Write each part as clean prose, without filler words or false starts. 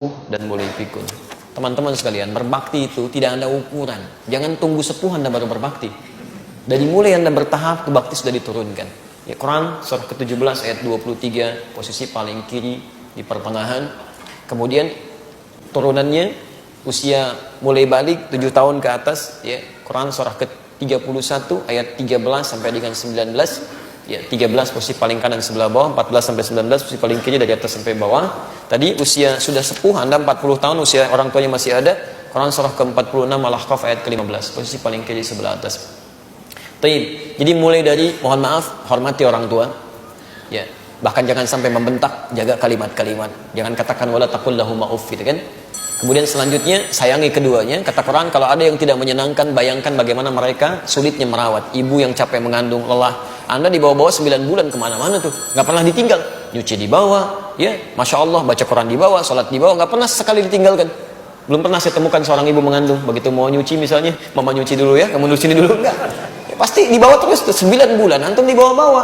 dan boleh pikun. Teman-teman sekalian, berbakti itu tidak ada ukuran. Jangan tunggu sepuh Anda baru berbakti. Dari mulai Anda bertahap, bakti sudah diturunkan. Ya, Quran surah ke-17 ayat 23, posisi paling kiri di pertengahan. Kemudian turunannya usia mulai balik 7 tahun ke atas, ya. Quran surah ke-31 ayat 13 sampai dengan 19. Ya, 13 posisi paling kanan sebelah bawah, 14 sampai 19 posisi paling kiri dari atas sampai bawah. Tadi usia sudah sepuh, Anda 40 tahun, usia orang tuanya masih ada. Quran surah ke-46 Al-Ahqaf ayat ke-15, posisi paling kiri sebelah atas. Taib. Jadi mulai dari mohon maaf, hormati orang tua. Ya, bahkan jangan sampai membentak, jaga kalimat-kalimat. Jangan katakan wala taqul lahum uff, gitu kan? Kemudian selanjutnya sayangi keduanya. Kata Quran, kalau ada yang tidak menyenangkan, bayangkan bagaimana mereka sulitnya merawat. Ibu yang capek mengandung, lelah. Anda dibawa-bawa 9 bulan kemana-mana tuh, nggak pernah ditinggal. Nyuci di bawah, ya, masya Allah, baca Quran di bawah, sholat di bawah, nggak pernah sekali ditinggalkan. Belum pernah saya temukan seorang ibu mengandung, begitu mau nyuci misalnya, mama nyuci dulu ya, kamu nyuci dulu, enggak. Ya, pasti dibawa terus tuh 9 bulan, antum dibawa-bawa.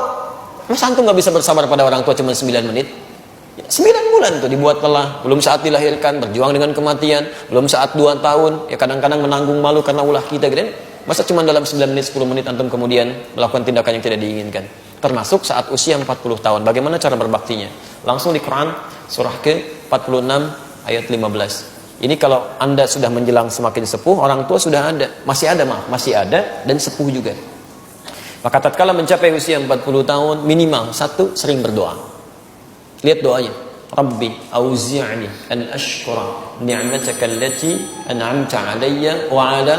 Masa antum nggak bisa bersabar pada orang tua cuma 9 menit? 9 bulan tuh dibuat lelah, belum saat dilahirkan, berjuang dengan kematian, belum saat 2 tahun, ya kadang-kadang menanggung malu karena ulah kita, gitu. Masa cuma dalam 9 menit, 10 menit antum kemudian melakukan tindakan yang tidak diinginkan. Termasuk saat usia 40 tahun, bagaimana cara berbaktinya? Langsung di Quran, surah ke-46 ayat 15. Ini kalau Anda sudah menjelang semakin sepuh, orang tua sudah ada, masih ada dan sepuh juga. Maka tatkala mencapai usia 40 tahun, minimal satu, sering berdoa. Lihat doanya. Rabbi auzi'ni an ashkura ni'mataka allati an'amta 'alayya wa 'ala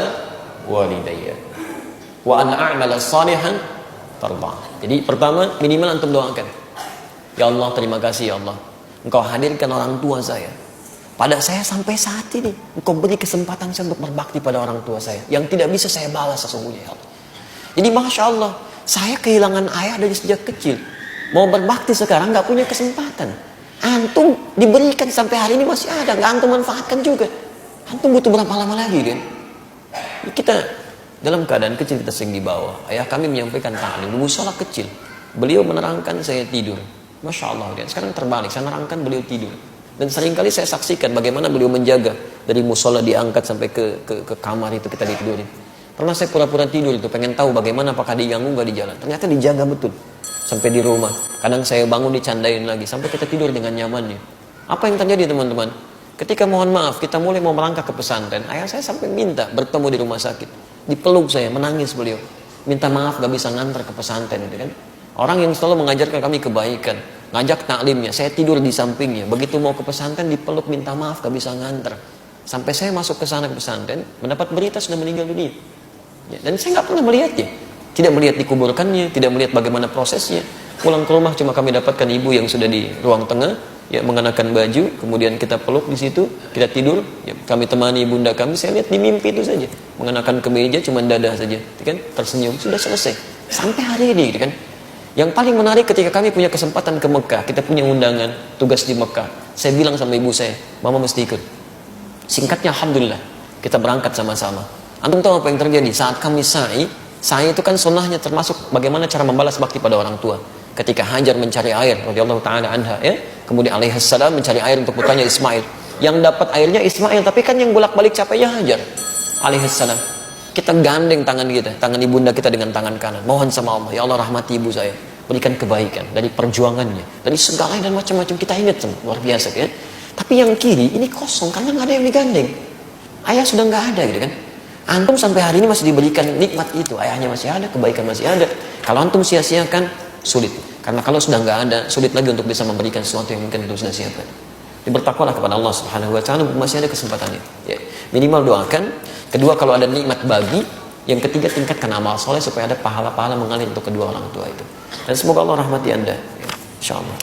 walidayya wa an a'mala salihan tarda. Jadi pertama, minimal antum doakan. Ya Allah, terima kasih ya Allah. Engkau hadirkan orang tua saya pada saya sampai saat ini. Engkau beri kesempatan saya untuk berbakti pada orang tua saya yang tidak bisa saya balas sesungguhnya ya Allah. Jadi masya Allah, saya kehilangan ayah dari sejak kecil. Mau berbakti sekarang nggak punya kesempatan. Antum diberikan sampai hari ini masih ada, nggak antum manfaatkan juga. Antum butuh berapa lama lagi kan? Kita dalam keadaan kecil, kita sering di bawah. Ayah kami menyampaikan ta'lim, musola kecil. Beliau menerangkan, saya tidur. Masya Allah kan? Sekarang terbalik, saya menerangkan, beliau tidur. Dan seringkali saya saksikan bagaimana beliau menjaga dari musola diangkat sampai ke kamar itu kita ditidurin. Pernah saya pura-pura tidur itu, pengen tahu bagaimana, apakah diganggu nggak di jalan. Ternyata dijaga betul sampai di rumah. Kadang saya bangun dicandain lagi sampai kita tidur dengan nyamannya. Apa yang terjadi teman-teman? Ketika mohon maaf kita mulai mau melangkah ke pesantren, ayah saya sampai minta bertemu di rumah sakit, dipeluk saya, menangis beliau, minta maaf gak bisa ngantar ke pesantren, gitu kan? Orang yang selalu mengajarkan kami kebaikan, ngajak taklimnya, saya tidur di sampingnya, begitu mau ke pesantren dipeluk, minta maaf gak bisa ngantar. Sampai saya masuk ke sana ke pesantren, mendapat berita sudah meninggal dunia. Ya, dan saya nggak pernah melihatnya, tidak melihat dikuburkannya, tidak melihat bagaimana prosesnya. Pulang ke rumah cuma kami dapatkan ibu yang sudah di ruang tengah, ya mengenakan baju, kemudian kita peluk di situ, kita tidur, ya, kami temani bunda kami. Saya lihat di mimpi itu saja, mengenakan kemeja cuma dada saja, kan, tersenyum, sudah selesai. Sampai hari ini, kan. Yang paling menarik ketika kami punya kesempatan ke Mekah, kita punya undangan tugas di Mekah. Saya bilang sama ibu saya, mama mesti ikut. Singkatnya alhamdulillah, kita berangkat sama-sama. Antum tahu apa yang terjadi saat kami sa'i itu kan sunnahnya termasuk bagaimana cara membalas bakti pada orang tua. Ketika Hajar mencari air radhiyallahu taala anha, ya, kemudian alaihissalam mencari air untuk putranya Ismail. Yang dapat airnya Ismail, tapi kan yang bolak-balik capeknya Hajar alaihissalam. Kita gandeng tangan kita, tangan ibunda kita dengan tangan kanan. Mohon sama Allah, ya Allah rahmati ibu saya, berikan kebaikan dari perjuangannya, dari segala dan macam-macam, kita ingat luar biasa kan. Tapi yang kiri ini kosong karena nggak ada yang digandeng. Ayah sudah nggak ada, gitu kan. Antum sampai hari ini masih diberikan nikmat itu, ayahnya masih ada, kebaikan masih ada. Kalau antum sia-siakan, sulit. Karena kalau sudah nggak ada, sulit lagi untuk bisa memberikan sesuatu yang mungkin itu sudah siapkan. Bertakwalah kepada Allah Subhanahu Wa Taala, masih ada kesempatan itu. Ya. Minimal doakan. Kedua, kalau ada nikmat bagi. Yang ketiga, tingkatkan amal soleh supaya ada pahala-pahala mengalir untuk kedua orang tua itu. Dan semoga Allah rahmati Anda. Ya. Insya Allah.